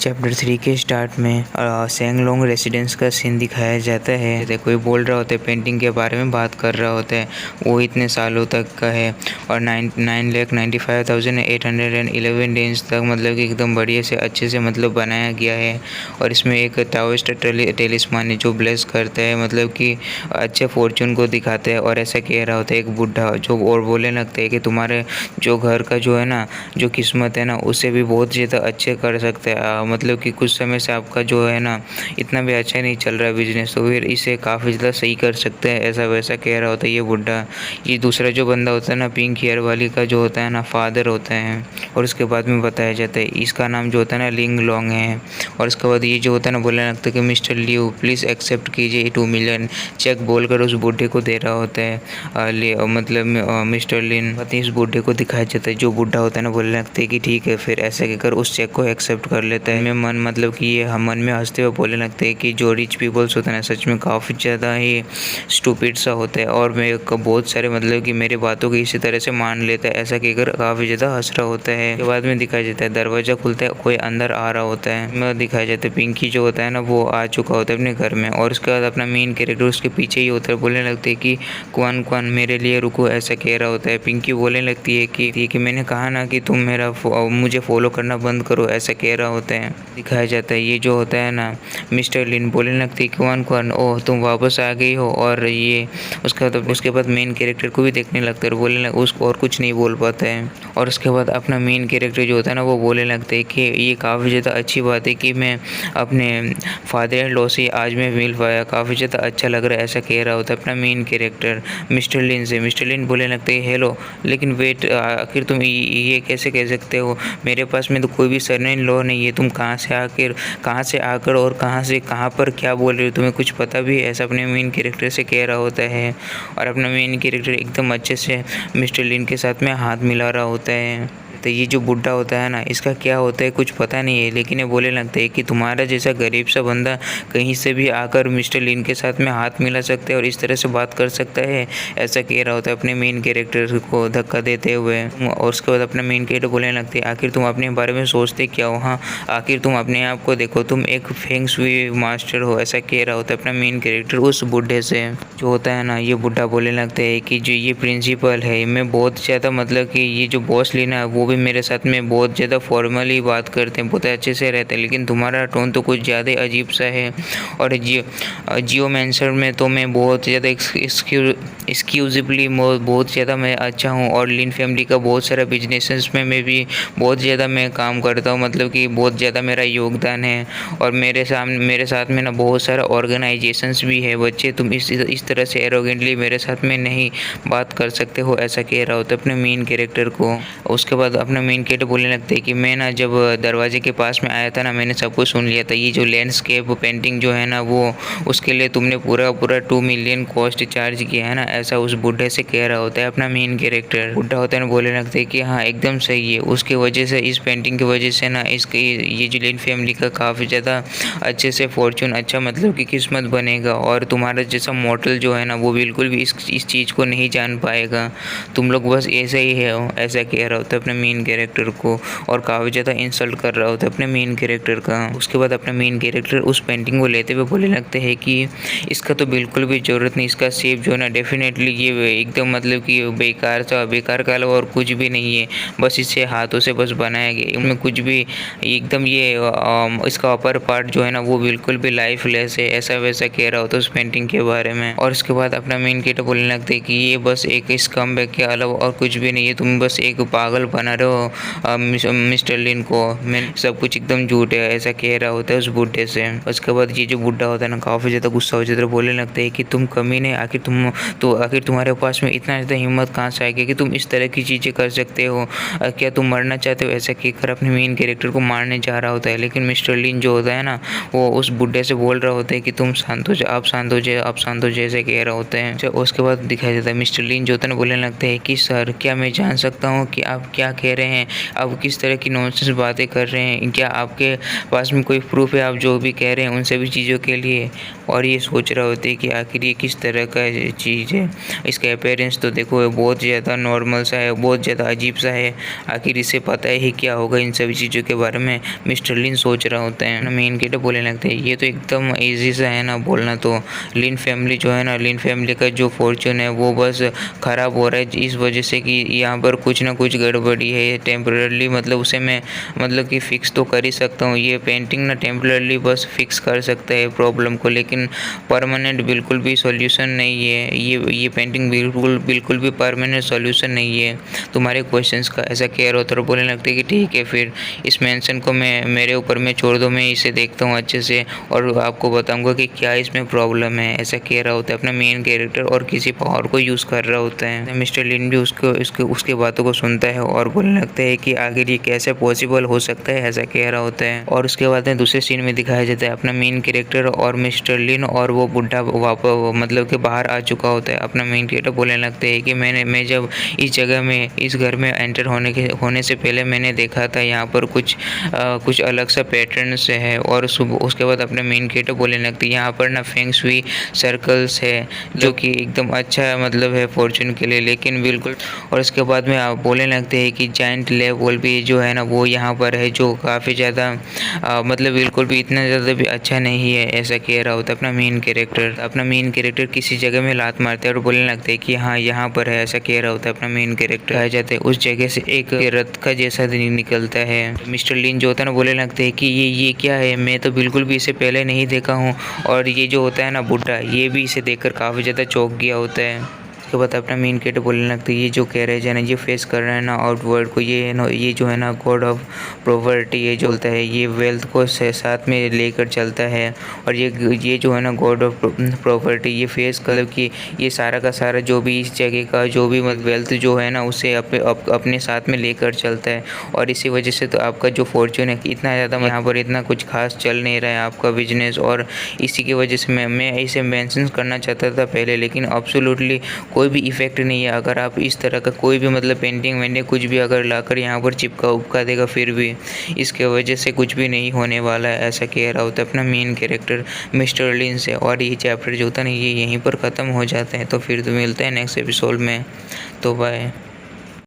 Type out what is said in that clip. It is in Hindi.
चैप्टर 3 के स्टार्ट में सेंगलोंग रेसिडेंस का सीन दिखाया जाता है। जैसे कोई बोल रहा होता है, पेंटिंग के बारे में बात कर रहा होता है, वो इतने सालों तक का है और 9,95,811 डेज तक मतलब कि एकदम बढ़िया से अच्छे से मतलब बनाया गया है। और इसमें एक ताओइस्ट टेलिस्मान है जो ब्लेस करता है, मतलब कि अच्छे फॉर्चून को दिखाता है। और ऐसा कह रहा होता है एक बुढ़ा जो और बोलने लगता है कि तुम्हारे जो घर का जो है ना, जो किस्मत है ना, उसे भी बहुत ज़्यादा अच्छे कर सकते हैं। मतलब कि कुछ समय से आपका जो है ना इतना भी अच्छा नहीं चल रहा है बिजनेस, तो फिर इसे काफ़ी ज़्यादा सही कर सकते हैं, ऐसा वैसा कह रहा होता है ये बुढ़ा। ये दूसरा जो बंदा होता है ना, पिंक हेयर वाली का जो होता है ना, फादर होता है। और उसके बाद में बताया जाता है इसका नाम जो होता है ना लिंग लॉन्ग है। और उसके बाद ये जो होता है ना बोलने लगता है कि मिस्टर लियो प्लीज़ एक्सेप्ट कीजिए 2 मिलियन चेक बोलकर उस बुढ़े को दे रहा होता है। मतलब मिस्टर लिन इस बुढ़े को दिखाया जाता है, जो बुढ़ा होता है ना बोलने लगता है कि ठीक है, फिर ऐसा कहकर उस चेक को एक्सेप्ट कर लेता है। मन मतलब कि ये मन में हंसते हुए बोलने लगते हैं कि जो रिच पीपल्स होते हैं ना सच में काफ़ी ज़्यादा ही स्टूपिड सा होता है, और मैं बहुत सारे मतलब कि मेरी बातों को इसी तरह से मान लेता है, ऐसा कहकर काफ़ी ज़्यादा हंस रहा होता है। उसके बाद में दिखाया जाता है दरवाज़ा खुलता है, कोई अंदर आ रहा होता है। मैं दिखाया जाता है पिंकी जो होता है ना वो आ चुका होता है अपने घर में। और उसके बाद अपना मेन कैरेक्टर उसके पीछे ही होता है, बोलने लगते हैं कि कौन कौन मेरे लिए रुको, ऐसा कह रहा होता है। पिंकी बोलने लगती है कि मैंने कहा ना कि तुम मुझे फॉलो करना बंद करो, ऐसा कह रहा होता है। दिखाया जाता है ये जो होता है ना मिस्टर लिन बोलने लगती है कौन कौन, ओह तुम वापस आ गई हो। और ये उसके बाद मेन कैरेक्टर को भी देखने लगता है और बोलने उसको और कुछ नहीं बोल पाता है। और उसके बाद अपना मेन कैरेक्टर जो होता है ना वो बोलने लगता है कि ये काफ़ी ज़्यादा अच्छी बात है कि मैं अपने फादर इन लॉ से आज मैं मिल पाया, काफ़ी ज़्यादा अच्छा लग रहा है, ऐसा कह रहा होता है अपना मेन कैरेक्टर मिस्टर लिन से। मिस्टर लिन बोलने लगते हैं हेलो, लेकिन वेट, आखिर तुम ये कैसे कह सकते हो, मेरे पास में तो कोई भी सन इन लॉ नहीं है, तुम कहाँ से आकर और कहाँ से कहाँ पर क्या बोल रहे हो, तुम्हें कुछ पता भी है, ऐसा अपने मेन कैरेक्टर से कह रहा होता है। और अपना मेन कैरेक्टर एकदम अच्छे से मिस्टर लिन के साथ में हाथ मिला रहा होता है। तो ये जो बुढ़ा होता है ना इसका क्या होता है कुछ पता नहीं है, लेकिन ये बोलने लगता है कि तुम्हारा जैसा गरीब सा बंदा कहीं से भी आकर मिस्टर लिन के साथ में हाथ मिला सकता है और इस तरह से बात कर सकता है, ऐसा कह रहा होता है अपने मेन कैरेक्टर को धक्का देते हुए। और उसके बाद अपना मेन कैरेक्टर बोलने लगते है आखिर तुम अपने बारे में सोचते क्या हो, हाँ आखिर तुम अपने आप को देखो, तुम एक फेंग शुई मास्टर हो, ऐसा कह रहा होता है अपना मेन कैरेक्टर उस बुढ़े से। जो होता है ना ये बुढ़ा बोलने लगता है कि जो ये प्रिंसिपल है, मैं बहुत ज़्यादा मतलब कि ये जो बॉस लेना है वो भी मेरे साथ में बहुत ज़्यादा फॉर्मली बात करते हैं, बहुत अच्छे से रहते हैं, लेकिन तुम्हारा टोन तो कुछ ज़्यादा अजीब सा है। और जियो मैंसर में तो मैं बहुत ज़्यादा एक्सक्यूजिबली बहुत ज़्यादा मैं अच्छा हूँ, और लिन फैमिली का बहुत सारा बिजनेसेस में मैं भी बहुत ज़्यादा मैं काम करता हूँ, मतलब कि बहुत ज़्यादा मेरा योगदान है। और मेरे साथ में ना बहुत सारा ऑर्गेनाइजेशंस भी है। बच्चे तुम इस तरह से एरोगेंटली मेरे साथ में नहीं बात कर सकते हो, ऐसा कह रहा होता है अपने मेन कैरेक्टर को। उसके बाद अपना मेन कैरेक्टर बोलने लगते हैं कि मैं ना जब दरवाजे के पास में आया था ना मैंने सब कुछ सुन लिया था, ये जो लैंडस्केप पेंटिंग जो है ना वो उसके लिए तुमने पूरा 2 मिलियन कॉस्ट चार्ज किया है ना, ऐसा उस बुढ़े से कह रहा होता है अपना मेन कैरेक्टर। बुढ़ा होता है ना बोलने लगते हैं कि हाँ एकदम सही है, उसकी वजह से इस पेंटिंग की वजह से ना इसकी ये जो लिन फैमिली का काफ़ी ज़्यादा अच्छे से फॉर्चून अच्छा मतलब कि किस्मत बनेगा, और तुम्हारा जैसा मॉडल जो है ना वो बिल्कुल भी इस चीज़ को नहीं जान पाएगा, तुम लोग बस ऐसे ही है, ऐसा कह रहा होता है अपने मेन कैरेक्टर को। और काफ़ी ज़्यादा इंसल्ट कर रहा होता है अपने मेन कैरेक्टर का। उसके बाद अपना मेन कैरेक्टर उस पेंटिंग को लेते हुए बोलने लगते हैं कि इसका तो बिल्कुल भी ज़रूरत नहीं, इसका शेप जो है ना डेफिनेटली ये एकदम मतलब कि बेकार का अलावा और कुछ भी नहीं है, बस इसे हाथों से बस बनाया गया, इनमें कुछ भी एकदम ये इसका अपर पार्ट जो है ना वो बिल्कुल भी लाइफलेस है, ऐसा वैसा कह रहा होता है उस पेंटिंग के बारे में। और उसके बाद अपना मेन कैरेक्टर बोलने लगते हैं कि ये बस एक स्कम्बैग के अलावा और कुछ भी नहीं है, तुम बस एक पागल बना रहे हो मिस्टर लिन को, मैं सब कुछ एकदम झूठ है, ऐसा कह रहा होता है उस बुढ़े से। उसके बाद ये जो बुढ़ा होता है ना काफ़ी ज़्यादा गुस्सा हो जाता है, बोलने लगता है कि तुम कमीने, आखिर तुम्हारे पास में इतना ज़्यादा हिम्मत कहाँ से आएगी कि तुम इस तरह की चीज़ें कर सकते हो, क्या तुम मरना चाहते हो, ऐसा कहकर अपने मेन कैरेक्टर को मारने जा रहा होता है। लेकिन मिस्टर लिन जो होता है ना वो उस बुढ़े से बोल रहा होता है कि तुम शांत हो जाओ, आप शांत हो जाए, ऐसे कह रहा होता है। उसके बाद दिखाया जाता है मिस्टर लिन जो होता है ना बोलने लगते हैं कि सर क्या मैं जान सकता हूँ कि आप क्या कह रहे हैं, आप किस तरह की नॉनसेंस बातें कर रहे हैं, क्या आपके पास में कोई प्रूफ है आप जो भी कह रहे हैं उन सभी चीज़ों के लिए। और ये सोच रहे होते हैं कि आखिर ये किस तरह का चीज़ है। इसका अपीयरेंस तो देखो बहुत ज़्यादा नॉर्मल सा है, बहुत ज़्यादा अजीब सा है, आखिर इसे पता ही क्या होगा इन सभी चीज़ों के बारे में, मिस्टर लिन सोच रहा होता है। मेन कैरेक्टर बोलने लगते हैं ये तो एकदम ईज़ी सा है ना बोलना, तो लिन फैमिली जो है ना, लिन फैमिली का जो फॉर्च्यून है वो बस ख़राब हो रहा है इस वजह से कि यहाँ पर कुछ ना कुछ गड़बड़ी है टेम्पररी, मतलब उसे मैं मतलब कि फ़िक्स तो कर ही सकता हूँ, ये पेंटिंग ना टेम्पररी बस फिक्स कर सकता है प्रॉब्लम को, लेकिन परमानेंट बिल्कुल भी सॉल्यूशन नहीं है। ये पेंटिंग बिल्कुल भी परमानेंट सॉल्यूशन नहीं है तुम्हारे क्वेश्चंस का। ऐसा कह रहा होता है, बोलने लगते हैं कि ठीक है फिर इस मेंशन को मैं मेरे ऊपर में छोड़ दो, मैं इसे देखता हूँ अच्छे से और आपको बताऊंगा कि क्या इसमें प्रॉब्लम है। ऐसा कह रहा होता है अपना मेन कैरेक्टर और किसी पावर को यूज़ कर रहा होता है। मिस्टर लिन भी उसके बातों को सुनता है और बोलने लगता है कि आखिर ये कैसे पॉसिबल हो सकता है, ऐसा कह रहा होता है। और उसके बाद में दूसरे सीन में दिखाया जाता है अपना मेन कैरेक्टर और मिस्टर लिन और वो बुढ़ा वापस मतलब कि बाहर आ चुका होता है। अपना मेन कैरेक्टर बोलने लगते हैं कि मैं जब इस जगह में इस घर में एंटर होने से पहले मैंने देखा था यहाँ पर कुछ अलग सा पैटर्न से है। और उसके बाद अपने मेन कैरेक्टर बोलने लगते हैं यहाँ पर ना फेंग शुई सर्कल्स है जो कि एकदम अच्छा मतलब है फॉर्चून के लिए, लेकिन बिल्कुल। और उसके बाद में आप बोलने लगते हैं कि जाइंट लेवल भी जो है ना वो यहाँ पर है जो काफ़ी ज़्यादा मतलब बिल्कुल भी इतना ज़्यादा भी अच्छा नहीं है, ऐसा कह रहा होता है अपना मेन कैरेक्टर किसी जगह में लात मारते हैं और बोलने लगते हैं कि हाँ यहाँ पर है, ऐसा कह रहा होता है अपना मेन कैरेक्टर। कहा जाता है उस जगह से एक रथ का जैसा निकलता है। मिस्टर लिन जो होता है ना बोलने लगते हैं कि ये क्या है, मैं तो बिल्कुल भी इसे पहले नहीं देखा हूँ। और ये जो होता है ना बुड्ढा, ये भी इसे देखकर काफ़ी ज़्यादा चौंक गया होता है। उसके बाद अपना मेन कैरेक्टर बोलने लगता है ये जो कह रहे हैं ना ये फेस कर रहे हैं ना आउटवर्ड को, ये जो है ना गॉड ऑफ प्रॉपर्टी, ये जो होता है ये वेल्थ को साथ में लेकर चलता है। और ये जो है ना गॉड ऑफ प्रॉपर्टी ये फेस मतलब कि ये सारा का सारा जो भी इस जगह का जो भी वेल्थ जो है ना उसे अपने साथ में लेकर चलता है। और इसी वजह से तो आपका जो फॉर्चून है इतना ज़्यादा यहाँ पर इतना कुछ खास चल नहीं रहा है आपका बिजनेस। और इसी की वजह से मैं इसे मेंशन करना चाहता था पहले, लेकिन एब्सोल्युटली कोई भी इफ़ेक्ट नहीं है अगर आप इस तरह का कोई भी मतलब पेंटिंग वेंटिंग कुछ भी अगर लाकर यहाँ पर चिपका उपका देगा, फिर भी इसके वजह से कुछ भी नहीं होने वाला है, ऐसा कह रहा होता है अपना मेन कैरेक्टर मिस्टर लिन से। और ये चैप्टर जो होता है ना ये यहीं पर ख़त्म हो जाता है। तो फिर तो मिलते हैं नेक्स्ट एपिसोड में, तो बाय।